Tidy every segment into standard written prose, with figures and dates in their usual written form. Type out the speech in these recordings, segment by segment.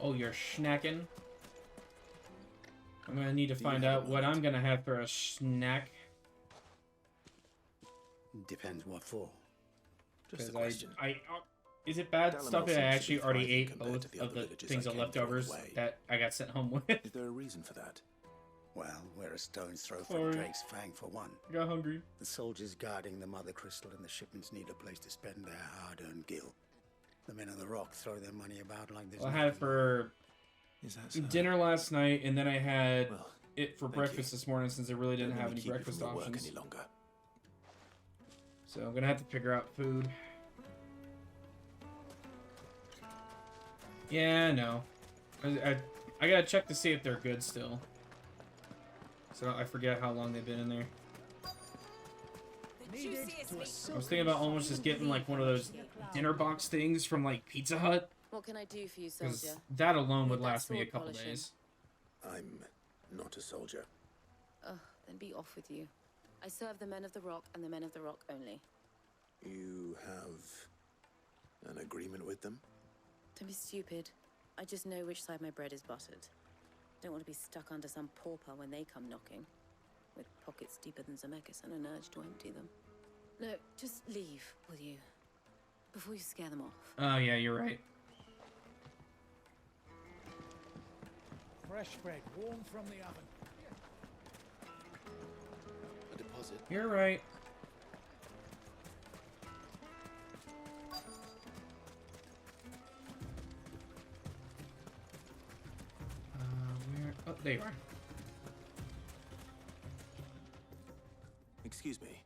Oh, you're snacking. I'm gonna need to find out what I'm gonna have for a snack. Depends what for. Just a question. Is it bad Dalamar stuff that I seems to actually be already thriving ate compared both to the of other the villages things I of came throwing leftovers away. that I got sent home with? Is there a reason for that? Well, we're a stone's throw from Sorry. Drake's Fang for one. I got hungry. The soldiers guarding the Mother Crystal and the shipments need a place to spend their hard-earned gil. The men of the Rock throw their money about like there's Well, I had it for Is that so? dinner last night, and then I had Well, it for thank breakfast you. this morning since I really didn't Don't have let me any keep you breakfast from your work options. any longer. So I'm gonna have to figure out food. Yeah, no. I gotta check to see if they're good still. So I forget how long they've been in there. I was thinking about almost just getting like one of those dinner box things from like Pizza Hut. What can I do for you, Because soldier? that alone would Need that last me a sword couple polishing. days. I'm not a soldier. Ugh, then be off with you. I serve the men of the Rock and the men of the Rock only. You have an agreement with them? Don't be stupid. I just know which side my bread is buttered. Don't want to be stuck under some pauper when they come knocking. With pockets deeper than Zemeckis and an urge to empty them. No, just leave, will you? Before you scare them off. Oh yeah, you're right. Fresh bread, warm from the oven. A deposit? You're right. Where? Oh, there you are. Excuse me.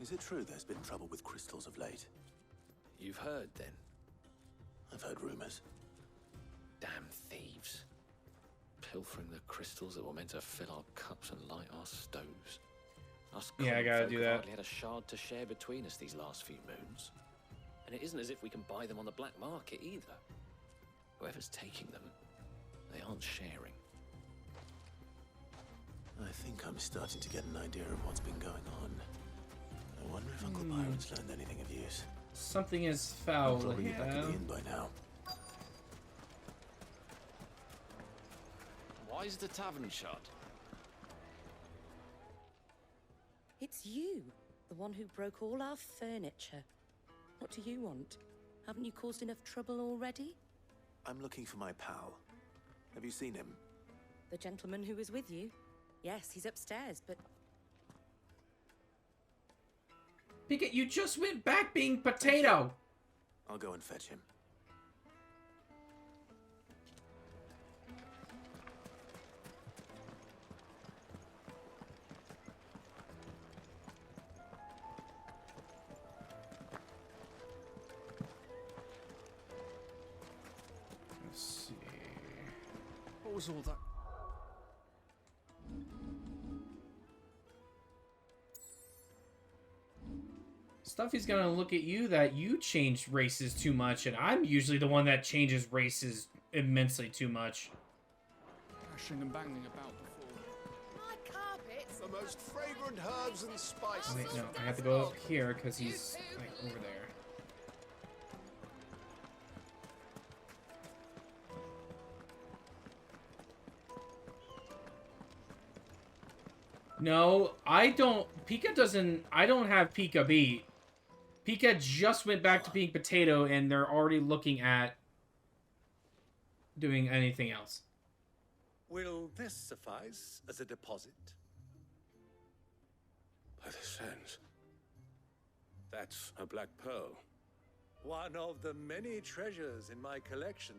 Is it true there's been trouble with crystals of late? You've heard, then? I've heard rumors. Damn thieves. Pilfering the crystals that were meant to fill our cups and light our stoves. Us Yeah, I common gotta folk do have that. hardly had a shard to share between us these last few moons. And it isn't as if we can buy them on the black market either. Whoever's taking them, they aren't sharing. I think I'm starting to get an idea of what's been going on. I wonder if Uncle Byron's learned anything of use. Something is He'll foul probably be back at here. the inn by now. Why's the tavern shut? It's you, the one who broke all our furniture. What do you want? Haven't you caused enough trouble already? I'm looking for my pal. Have you seen him? The gentleman who was with you? Yes, he's upstairs, but Pika, you just went back being potato. I'll go and fetch him. Let's see. What was all that? Stuffy's gonna look at you that you changed races too much, and I'm usually the one that changes races immensely too much. Crashing and banging about before. My carpets! The most fragrant herbs and spices. Oh, wait, no, I have to go up here because he's like over there. No, I don't. Pika doesn't. I don't have Pika beat. Pika just went back to being potato, and they're already looking at doing anything else. Will this suffice as a deposit? By the sands. That's a black pearl. One of the many treasures in my collection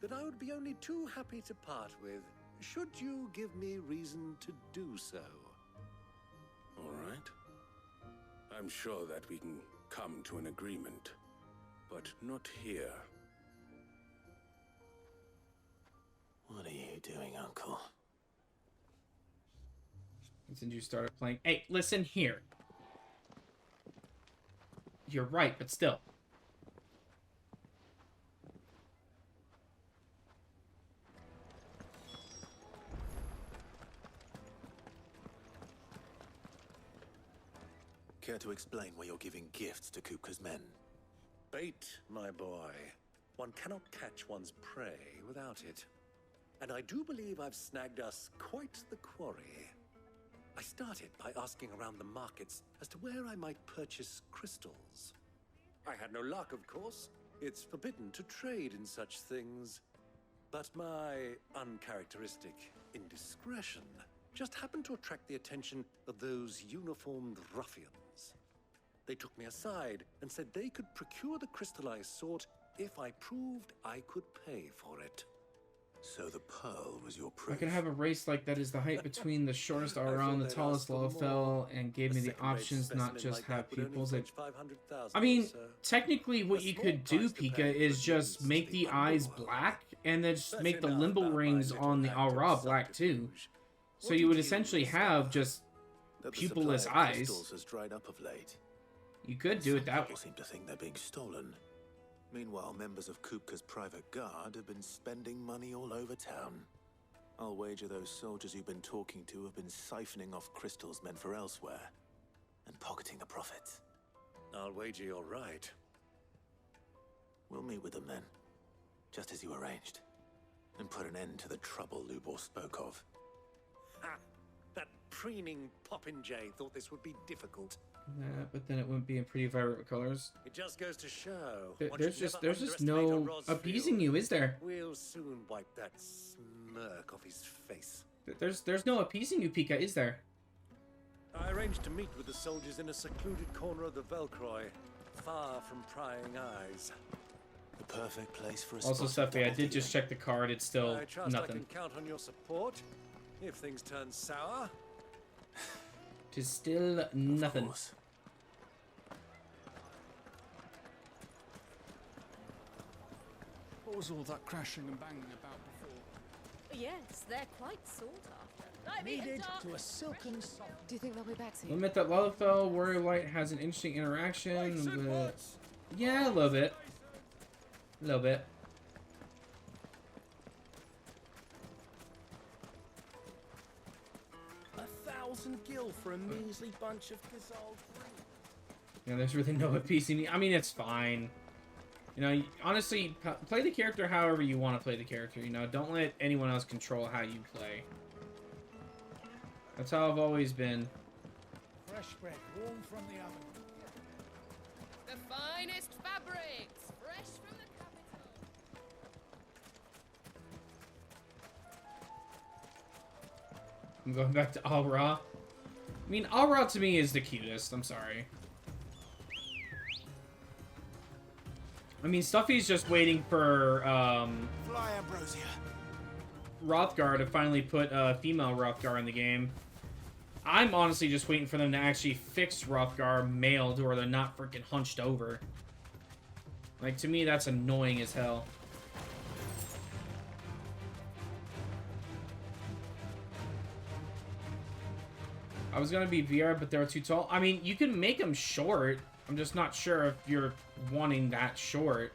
that I would be only too happy to part with, should you give me reason to do so. All right. I'm sure that we can come to an agreement, but not here. What are you doing, Uncle? Since you started playing. Hey, listen here. You're right, but still. Care to explain why you're giving gifts to Kupka's men? Bait, my boy. one cannot catch one's prey without it. And I do believe I've snagged us quite the quarry. I started by asking around the markets as to where I might purchase crystals. I had no luck, of course. It's forbidden to trade in such things. But my uncharacteristic indiscretion just happened to attract the attention of those uniformed ruffians. They took me aside and said they could procure the crystal I sought if I proved I could pay for it. So the pearl was your I proof? could have a race like that is the height between the shortest aura and the tallest Lalafell, and gave me the options, not just have pupils. I mean, technically what you could do, Pika, is just make the eyes black, and then just make the limbo rings on the aura black too. So you would essentially have just pupilless eyes. Has dried up of late. You could do it that way. People seem to think they're being stolen. Meanwhile, members of Kupka's private guard have been spending money all over town. I'll wager those soldiers you've been talking to have been siphoning off crystals meant for elsewhere and pocketing the profits. I'll wager you're right. We'll meet with them then, just as you arranged, and put an end to the trouble Lubor spoke of. Ha! That preening popinjay thought this would be difficult. But then it wouldn't be in pretty vibrant colors. It just goes to show. There's just no appeasing you, is there? We'll soon wipe that smirk off his face. There's no appeasing you, Pika, is there? I arranged to meet with the soldiers in a secluded corner of the Velcroy, far from prying eyes. The perfect place for a Also, Stuffy, I did just check the card. It's still I trust nothing. I can count on your support if things turn sour. Tis still nothing. What was all that crashing and banging about before? Yes, they're quite sought after. Needed to a silken soft. Do you think they'll be back soon? Limit that Lalafell Warrior Light has an interesting interaction with... Yeah, a little bit. A little bit. $1,000 for a measly bunch of Gazal fruit. Yeah, there's really no appeasing me. I mean, it's fine. You know, honestly, play the character however you want to play the character. You know, don't let anyone else control how you play. That's how I've always been. Fresh bread, warm from the oven. The finest fabrics, fresh from the capital. I'm going back to Al-Ra. I mean, Al-Ra to me is the cutest. I'm sorry. I mean, Stuffy's just waiting for, Fly, Ambrosia. Rothgar to finally put a female Rothgar in the game. I'm honestly just waiting for them to actually fix Rothgar male to where they're not freaking hunched over. Like, to me, that's annoying as hell. I was gonna be VR, but they're too tall. I mean, you can make them short. I'm just not sure if you're wanting that short.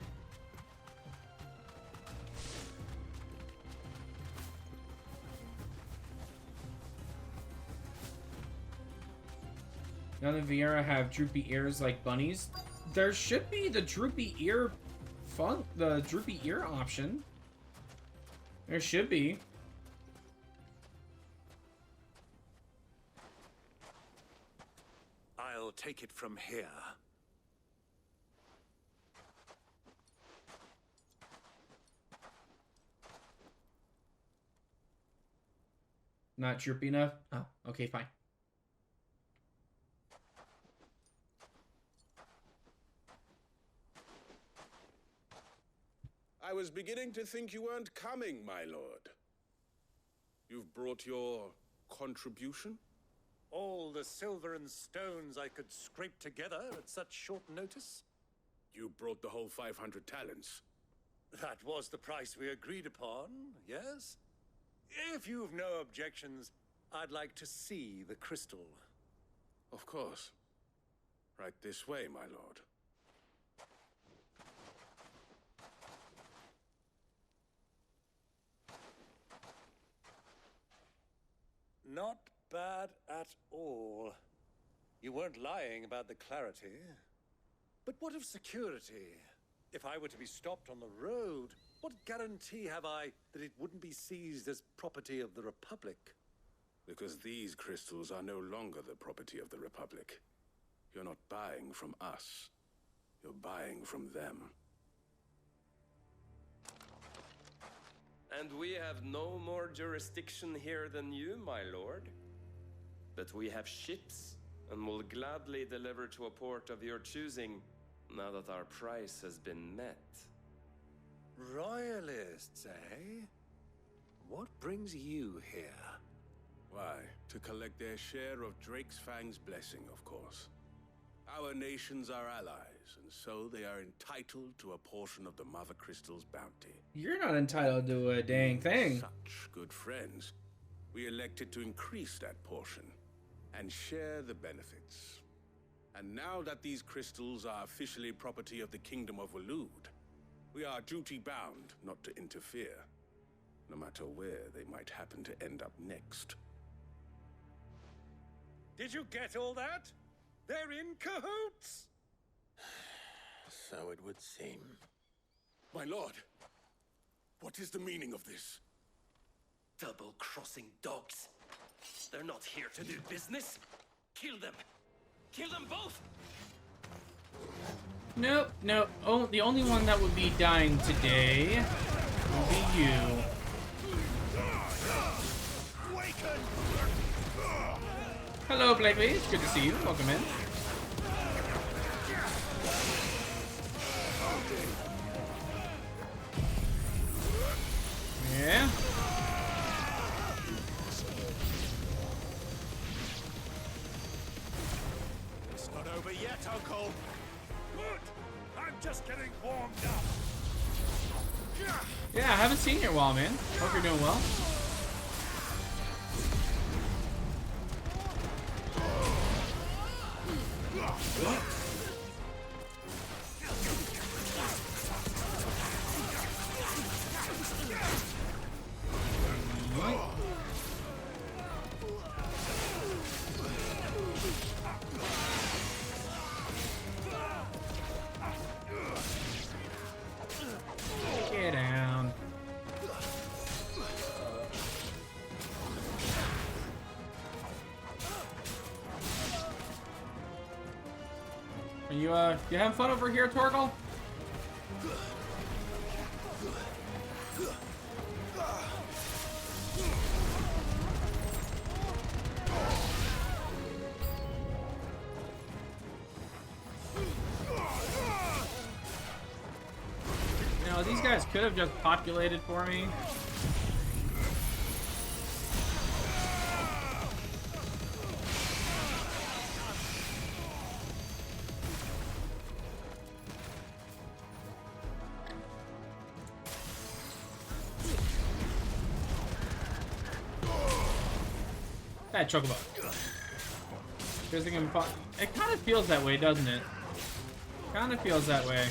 None of Viera have droopy ears like bunnies. There should be the droopy ear option. There should be. I'll take it from here. Not droopy enough? Oh, okay, fine. I was beginning to think you weren't coming, my lord. You've brought your contribution? All the silver and stones I could scrape together at such short notice? You brought the whole 500 talents. That was the price we agreed upon, yes? If you've no objections, I'd like to see the crystal. Of course. Right this way, my lord. Not bad at all. You weren't lying about the clarity. But what of security? If I were to be stopped on the road, what guarantee have I that it wouldn't be seized as property of the Republic? Because these crystals are no longer the property of the Republic. You're not buying from us. You're buying from them. And we have no more jurisdiction here than you, my lord. But we have ships, and will gladly deliver to a port of your choosing, now that our price has been met. Royalists, eh? What brings you here? Why, to collect their share of Drake's Fang's blessing, of course. Our nations are allies, and so they are entitled to a portion of the Mother Crystal's bounty. You're not entitled to a dang thing. Such good friends, we elected to increase that portion and share the benefits. And now that these crystals are officially property of the Kingdom of Waloed, we are duty-bound not to interfere, no matter where they might happen to end up next. Did you get all that? They're in cahoots! So it would seem. My lord, what is the meaning of this? Double-crossing dogs. They're not here to do business. Kill them. Kill them both! Nope, nope. Oh, the only one that would be dying today would be you. Hello, Blakely. Good to see you. Welcome in. Yeah. It's not over yet, Uncle. Good. I'm just getting warmed up. Yeah, I haven't seen you in a while, man. Hope you're doing well. Get down. Are you having fun over here, Torgal? No, these guys could have just populated for me. That chocobo. It kind of feels that way, doesn't it? Kind of feels that way.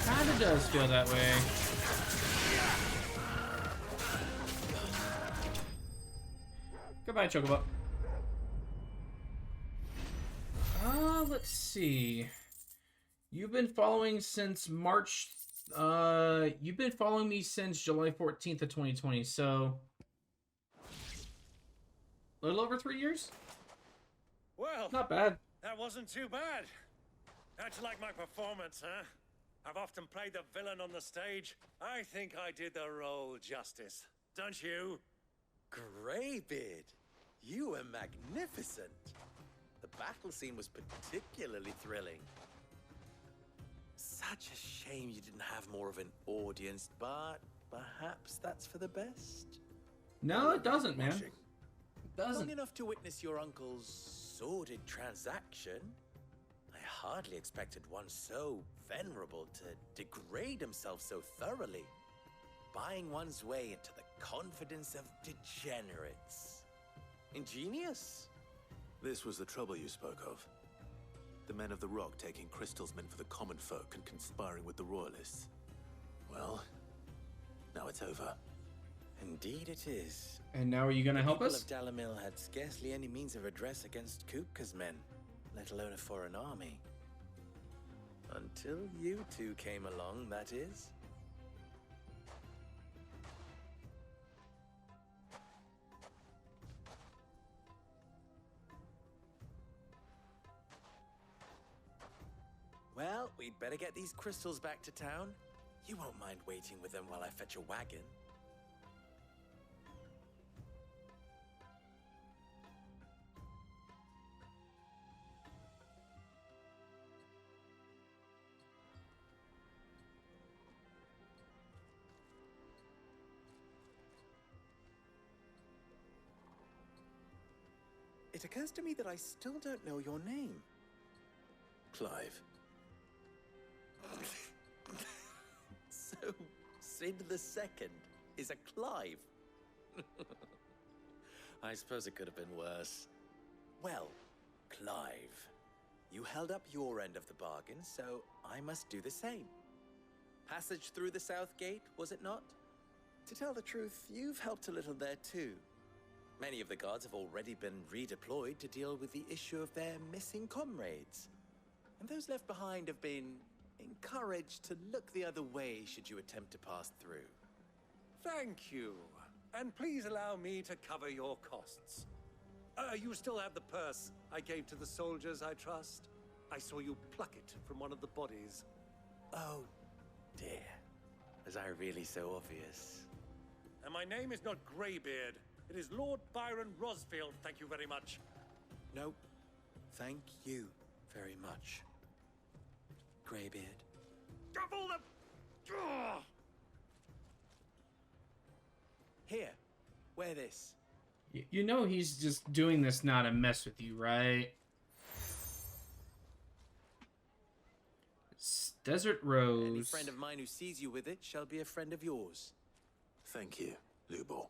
Kind of does feel that way. Goodbye, chocobo. Let's see. You've been following since March. You've been following me since July 14th of 2020, so a little over 3 years. Well, Not bad. that wasn't too bad. How'd you like my performance, huh? I've often played the villain on the stage. I think I did the role justice. Don't you? Greybeard, you were magnificent. The battle scene was particularly thrilling. Such a shame you didn't have more of an audience, but perhaps that's for the best. No, it doesn't, man. It Long doesn't. enough to witness your uncle's sordid transaction. I hardly expected one so venerable to degrade himself so thoroughly. Buying one's way into the confidence of degenerates. Ingenious. This was the trouble you spoke of. The men of the Rock taking crystals meant for the common folk and conspiring with the Royalists. Well, now it's over. Indeed it is. And now are you gonna help us? People of Dalamil had scarcely any means of redress against Kupka's men, let alone a foreign army. Until you two came along, that is. Well, we'd better get these crystals back to town. You won't mind waiting with them while I fetch a wagon. It occurs to me that I still don't know your name. Clive. So, Sid the Second is a Clive. I suppose it could have been worse. Well, Clive, you held up your end of the bargain, so I must do the same. Passage through the South Gate, was it not? To tell the truth, you've helped a little there too. Many of the guards have already been redeployed to deal with the issue of their missing comrades. And those left behind have been encouraged to look the other way should you attempt to pass through. Thank you. And please allow me to cover your costs. You still have the purse I gave to the soldiers, I trust? I saw you pluck it from one of the bodies. Oh, dear. Was I really so obvious? And my name is not Greybeard. It is Lord Byron Rosfield, thank you very much. No, thank you very much, Greybeard. Of all the... Ugh! Here, wear this. You know he's just doing this not to mess with you, right? It's Desert Rose. Any friend of mine who sees you with it shall be a friend of yours. Thank you, Lubor.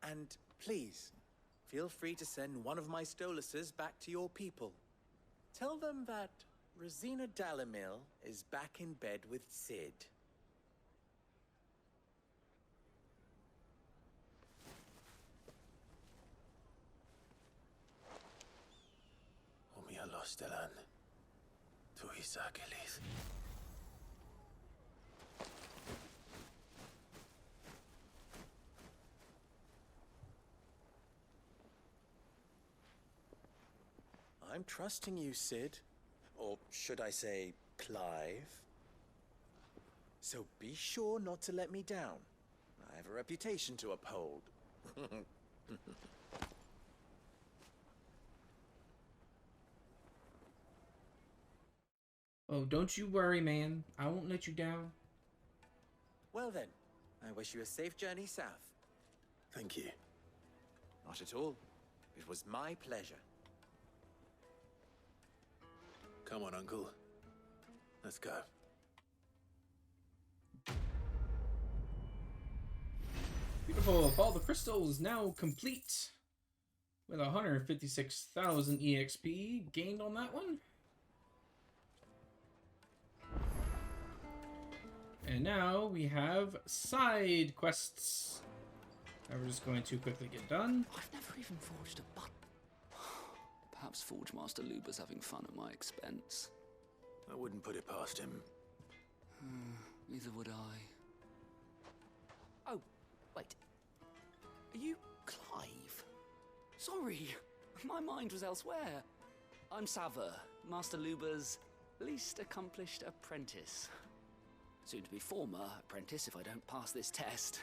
And please, feel free to send one of my Stoluses back to your people. Tell them that Rosina Dalamil is back in bed with Sid. Omia Lostelan. Tu Isakelis. I'm trusting you, Sid. Or should I say, Clive? So be sure not to let me down. I have a reputation to uphold. Oh, don't you worry, man. I won't let you down. Well then, I wish you a safe journey south. Thank you. Not at all. It was my pleasure. Come on, Uncle. Let's go. Beautiful. All the crystals now complete. With 156,000 EXP gained on that one. And now we have side quests that we're just going to quickly get done. I've never even forged a button. Perhaps Forge Master Luber's having fun at my expense. I wouldn't put it past him. Neither would I. Oh, wait. Are you Clive? Sorry, my mind was elsewhere. I'm Sava, Master Luber's least accomplished apprentice. Soon to be former apprentice if I don't pass this test.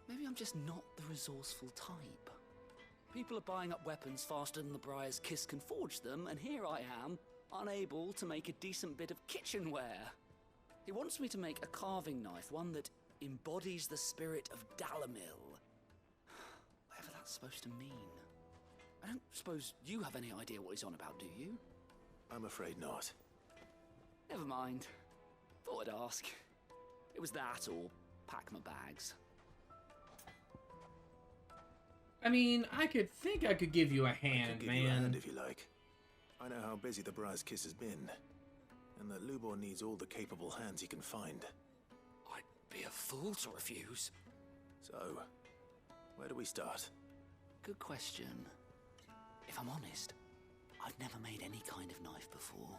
Maybe I'm just not the resourceful type. People are buying up weapons faster than the Briar's Kiss can forge them, and here I am, unable to make a decent bit of kitchenware. He wants me to make a carving knife, one that embodies the spirit of Dalamil. Whatever that's supposed to mean. I don't suppose you have any idea what he's on about, do you? I'm afraid not. Never mind. Thought I'd ask. It was that or pack my bags. I mean, I think I could give you a hand, I could give man. you a hand if you like. I know how busy the Briar's Kiss has been, and that Lubor needs all the capable hands he can find. I'd be a fool to refuse. So, where do we start? Good question. If I'm honest, I've never made any kind of knife before.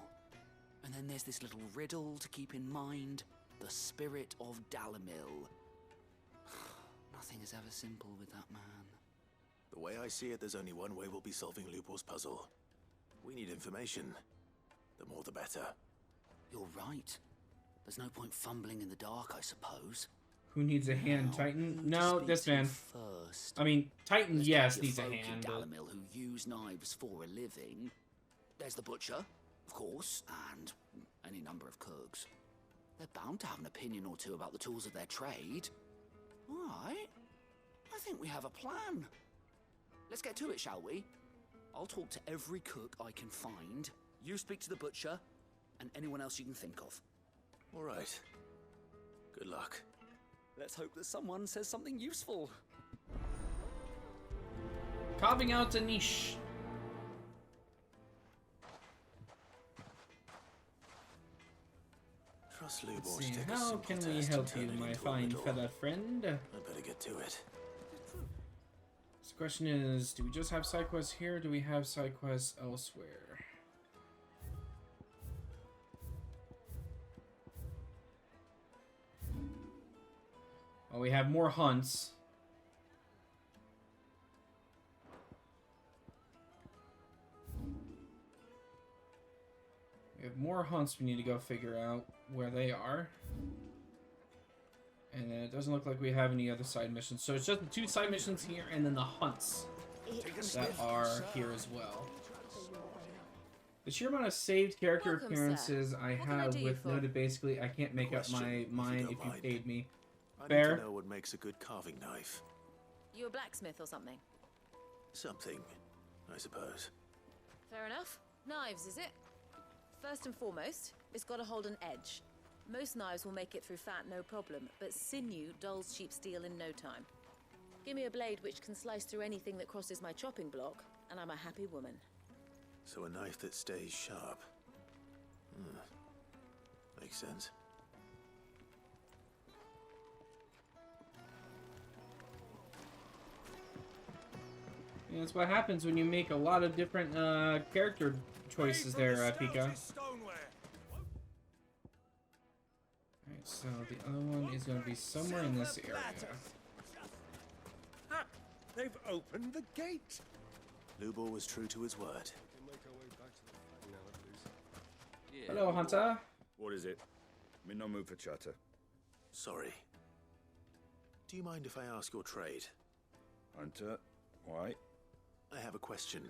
And then there's this little riddle to keep in mind. The spirit of Dalamil. Nothing is ever simple with that man. The way I see it, there's only one way we'll be solving Lubor's puzzle. We need information. The more the better. You're right. There's no point fumbling in the dark, I suppose. Who needs a hand, Titan? No, this man. First. I mean, Titan, There's yes, plenty needs of a folk in hand. But... Dalamil who use knives for a living. There's the butcher, of course, and any number of cooks. They're bound to have an opinion or two about the tools of their trade. All right. I think we have a plan. Let's get to it, shall we? I'll talk to every cook I can find. You speak to the butcher, and anyone else you can think of. All right. Good luck. Let's hope that someone says something useful. Carving out a niche. Trust Lubor's See, stick a how simple can we test help and you, turn it my into a fine riddle. feather friend? I'd better get to it. So the question is, do we just have side quests here, or do we have side quests elsewhere? Well, we have more hunts. We have more hunts we need to go figure out where they are. And then it doesn't look like we have any other side missions. So it's just the 2 side missions here and then the hunts that are here as well. The sheer amount of saved character Welcome, appearances sir. I What can I have do you with for? noted basically I can't make up my Question, mind if you if don't you mind. paid me. I Fair. need to know what makes a good carving knife. You a blacksmith or something? Something, I suppose. Fair enough. Knives, is it? First and foremost, it's got to hold an edge. Most knives will make it through fat, no problem, but sinew dulls cheap steel in no time. Give me a blade which can slice through anything that crosses my chopping block, and I'm a happy woman. So a knife that stays sharp. Makes sense. Yeah, that's what happens when you make a lot of different character choices there, Pika. Alright, so the other one is going to be somewhere in this area. They've opened the gate. Lubor was true to his word. Hello, Hunter. What is it? I'm in no mood for chatter. Sorry. Do you mind if I ask your trade? Hunter, why? I have a question.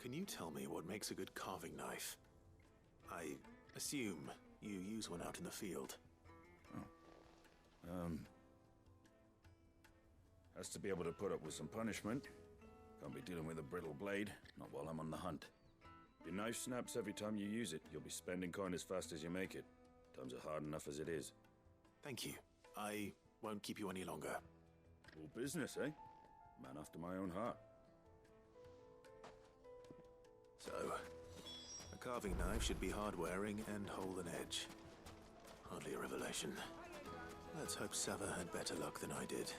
Can you tell me what makes a good carving knife? I assume you use one out in the field. Has to be able to put up with some punishment. Can't be dealing with a brittle blade, not while I'm on the hunt. Your knife snaps every time you use it. You'll be spending coin as fast as you make it. Times are hard enough as it is. Thank you. I won't keep you any longer. All business, eh? Man after my own heart. So, a carving knife should be hard-wearing and hold an edge. Hardly a revelation. Let's hope Sava had better luck than I did.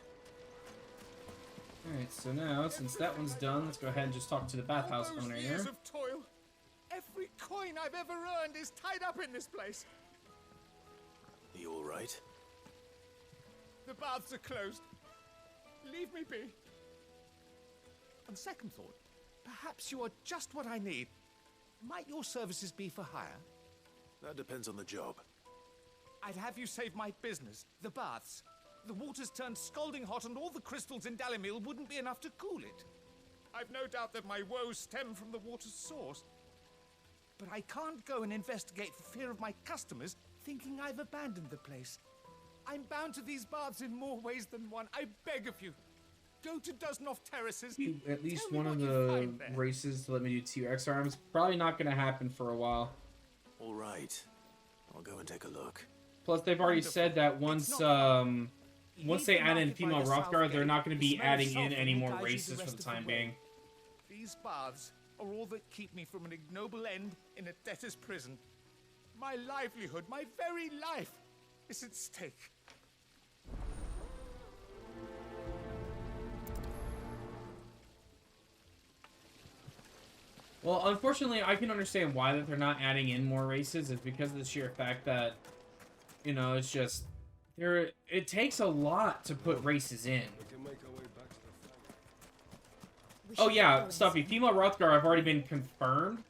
Alright, so now, since that one's done, let's go ahead and just talk to the bathhouse All those owner years here. of toil. Every coin I've ever earned is tied up in this place. Are you all right? The baths are closed. Leave me be. On second thought, perhaps you are just what I need. Might your services be for hire? That depends on the job. I'd have you save my business, the baths. The water's turned scalding hot and all the crystals in Dalamil wouldn't be enough to cool it. I've no doubt that my woes stem from the water's source. But I can't go and investigate for fear of my customers thinking I've abandoned the place. I'm bound to these baths in more ways than one. I beg of you, go to Dusnoff Terraces. At least Tell me one of what you the find there. races to let me do 2 X arms. Probably not going to happen for a while. All right. I'll go and take a look. Plus, they've already said that once they add in female Rothgar, they're not going to be adding in any more races for the time being. These baths are all that keep me from an ignoble end in a debtor's prison. My livelihood, my very life, is at stake. Well, unfortunately, I can understand why that they're not adding in more races. It's because of the sheer fact that, you know, it's just it takes a lot to put races in. Oh yeah, Stuffy, female Rothgar have already been confirmed.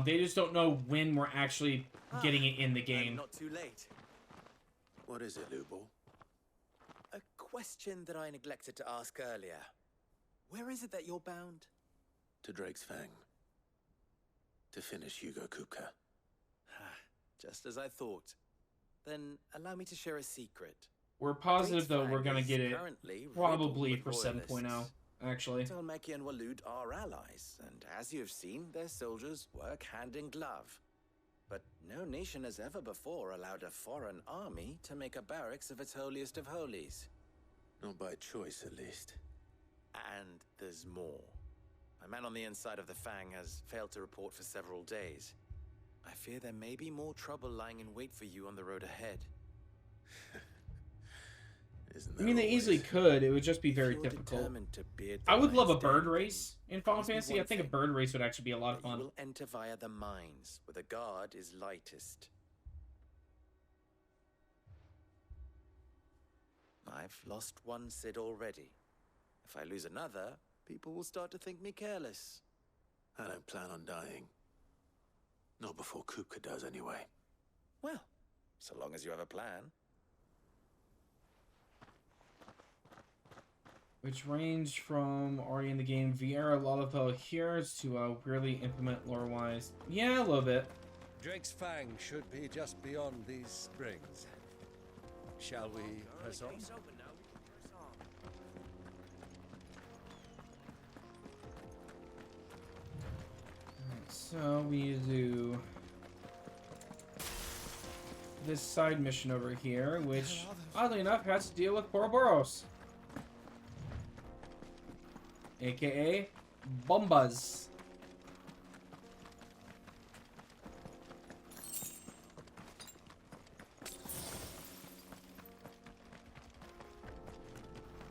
They just don't know when we're actually getting it in the game. Not too late. What is it, Lubor? A question that I neglected to ask earlier. Where is it that you're bound? To Drake's Fang. To finish Hugo Kupka. Just as I thought. Then allow me to share a secret. We're positive, though, we're gonna get it currently probably riddled for with 7.0, actually. Tolmeki and Waloed are allies, and as you've seen, their soldiers work hand in glove. But no nation has ever before allowed a foreign army to make a barracks of its holiest of holies. Not by choice, at least. And there's more. A man on the inside of the Fang has failed to report for several days. I fear there may be more trouble lying in wait for you on the road ahead. I mean, they easily could. It would just be very difficult. I would love a bird race in Final Fantasy. I think a bird race would actually be a lot of fun. You will enter via the mines, where the guard is lightest. I've lost one Cid already. If I lose another, people will start to think me careless. I don't plan on dying. Not before Kupka does, anyway. Well, so long as you have a plan. Which ranged from already in the game Vieira Lalafell here to really implement lore-wise. Yeah, a little bit. Drake's Fang should be just beyond these springs. Shall we press on? So we need to do this side mission over here, which oddly enough has to deal with Ouroboros, aka Bombas.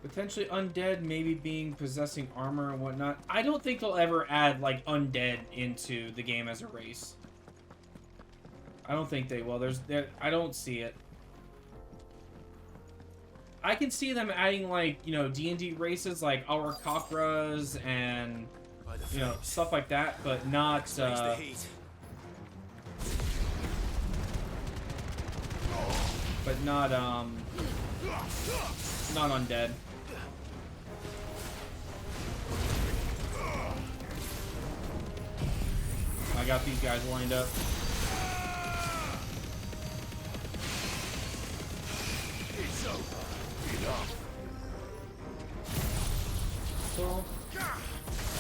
Potentially undead, maybe being possessing armor and whatnot. I don't think they'll ever add, like, undead into the game as a race. I don't think they will. I don't see it. I can see them adding, like, you know, D&D races like our Cockras and, you know, stuff like that, but not, but not undead. I got these guys lined up. So,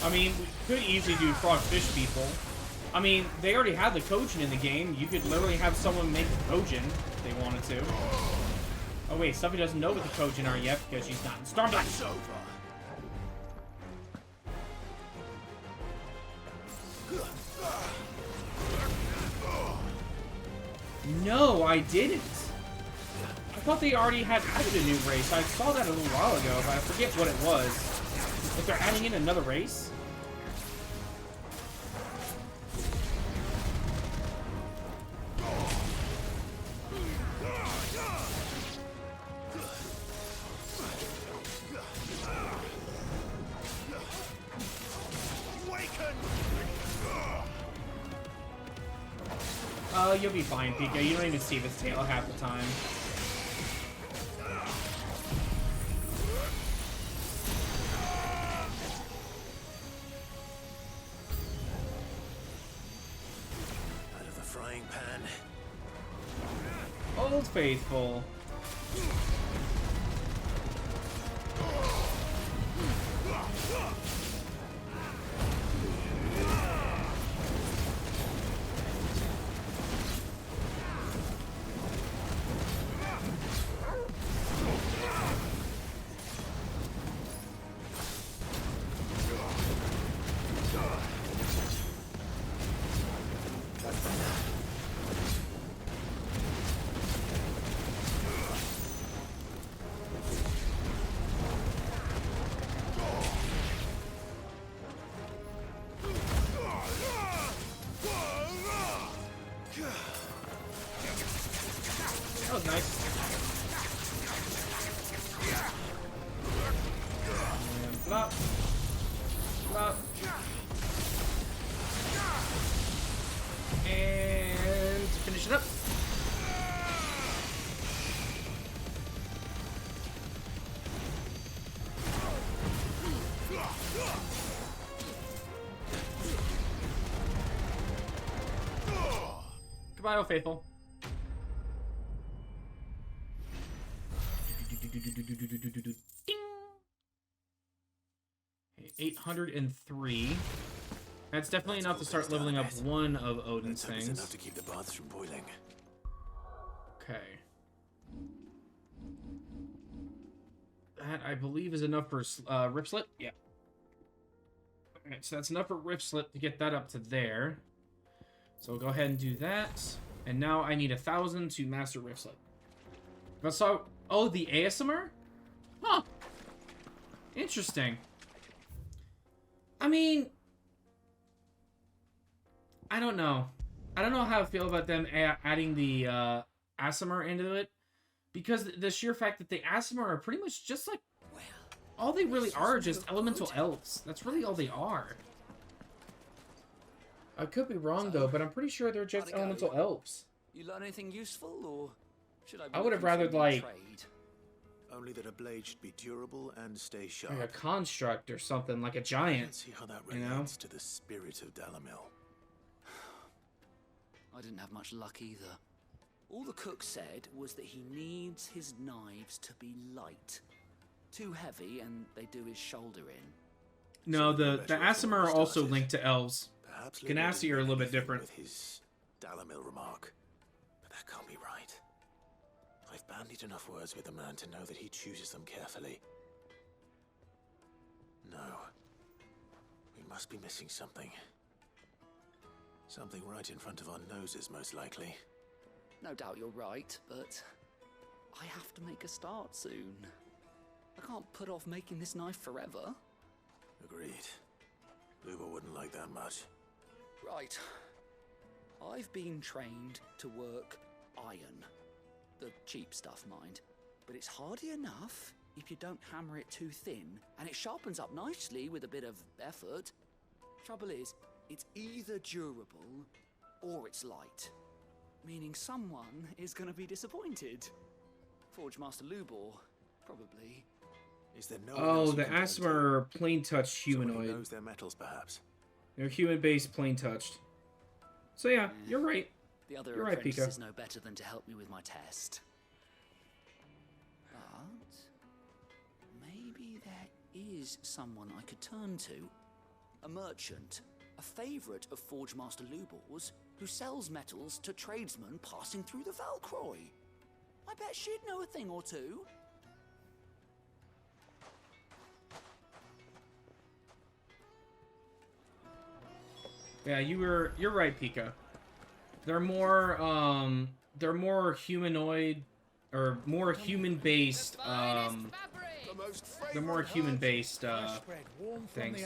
I mean, we could easily do frogfish people. I mean, they already have the Kojin in the game. You could literally have someone make the Kojin if they wanted to. Oh wait, Stuffy doesn't know what the Kojin are yet because she's not in Stormblast. No, I didn't. I thought they already had added a new race. I saw that a little while ago, but I forget what it was. If they're adding in another race? You'll be fine, Pika. You don't even see this tail half the time. Out of the frying pan. Old Faithful. Bio Faithful. 803. That's definitely enough to start leveling up one of Odin's things. Enough to keep the baths from boiling. Okay. That, I believe, is enough for Rip Slit. Yeah. Alright, so that's enough for Rip Slit to get that up to there. So we'll go ahead and do that. And now I need 1,000 to master Rip Slit. So, oh, the ASMR? Huh. Interesting. I mean, I don't know. I don't know how I feel about them adding the ASMR into it. Because the sheer fact that the ASMR are pretty much just like... all they really are just elemental elves. That's really all they are. I could be wrong, though, but I'm pretty sure they're just elemental elves. You learn anything useful, or should I would have rather, like... Only that a blade should be durable and stay sharp. like a construct or something, like a giant. See how that relates to the spirit of Dalamil. I didn't have much luck either. All the cook said was that he needs his knives to be light. Too heavy, and they do his shoulder in. No, the ASMR are also linked to elves. Ganassi are a little bit different. With his Dalamil remark, but that can't be right. I've bandied enough words with the man to know that he chooses them carefully. No. We must be missing something. Something right in front of our noses, most likely. No doubt you're right, but I have to make a start soon. I can't put off making this knife forever. Agreed. Luba wouldn't like that much. Right. I've been trained to work iron. The cheap stuff, mind. But it's hardy enough if you don't hammer it too thin, and it sharpens up nicely with a bit of effort. Trouble is, it's either durable or it's light. Meaning someone is going to be disappointed. Forge Master Lubor, probably. Is there no oh, the ASMR are plain touch humanoid. Knows their metals, perhaps. They're human-based, plain touched. So yeah, you're right. The other you're right, Pika. apprentices know better than to help me with my test. But maybe there is someone I could turn to. A merchant, a favourite of Forge Master Lubor's, who sells metals to tradesmen passing through the Valcroy. I bet she'd know a thing or two. Yeah, you're right, Pika. They're more humanoid or more human-based they're more human-based things.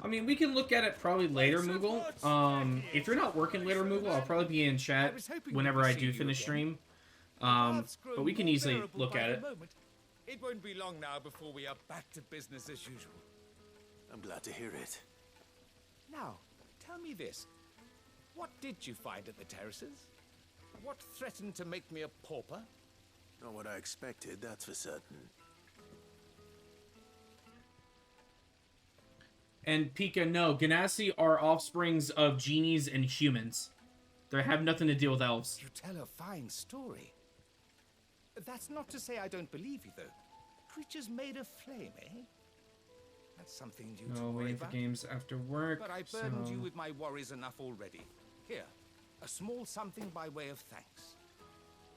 I mean, we can look at it probably later, Moogle. If you're not working later, Moogle, I'll probably be in chat whenever I do finish stream. But we can easily look at it. It won't be long now before we are back to business as usual. I'm glad to hear it. Now, tell me this. What did you find at the terraces? What threatened to make me a pauper? Not what I expected, that's for certain. And Pika, no, Ganassi are offsprings of genies and humans. They have nothing to do with elves. You tell a fine story. That's not to say I don't believe you, though. Creatures made of flame, eh? That's something you to worry waiting for about. games after work. But I burdened you with my worries enough already. Here, a small something by way of thanks.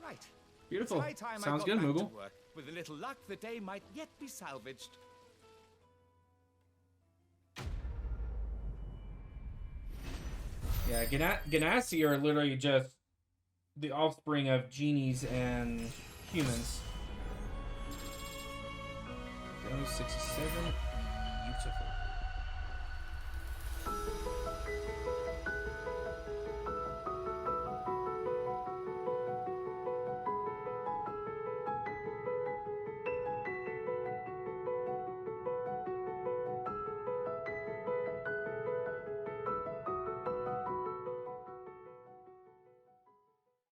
Right. Beautiful. It's high time Sounds I got good, back Moogle. to work. With a little luck, the day might yet be salvaged. Yeah, Ganassi are literally just the offspring of genies and humans. 67.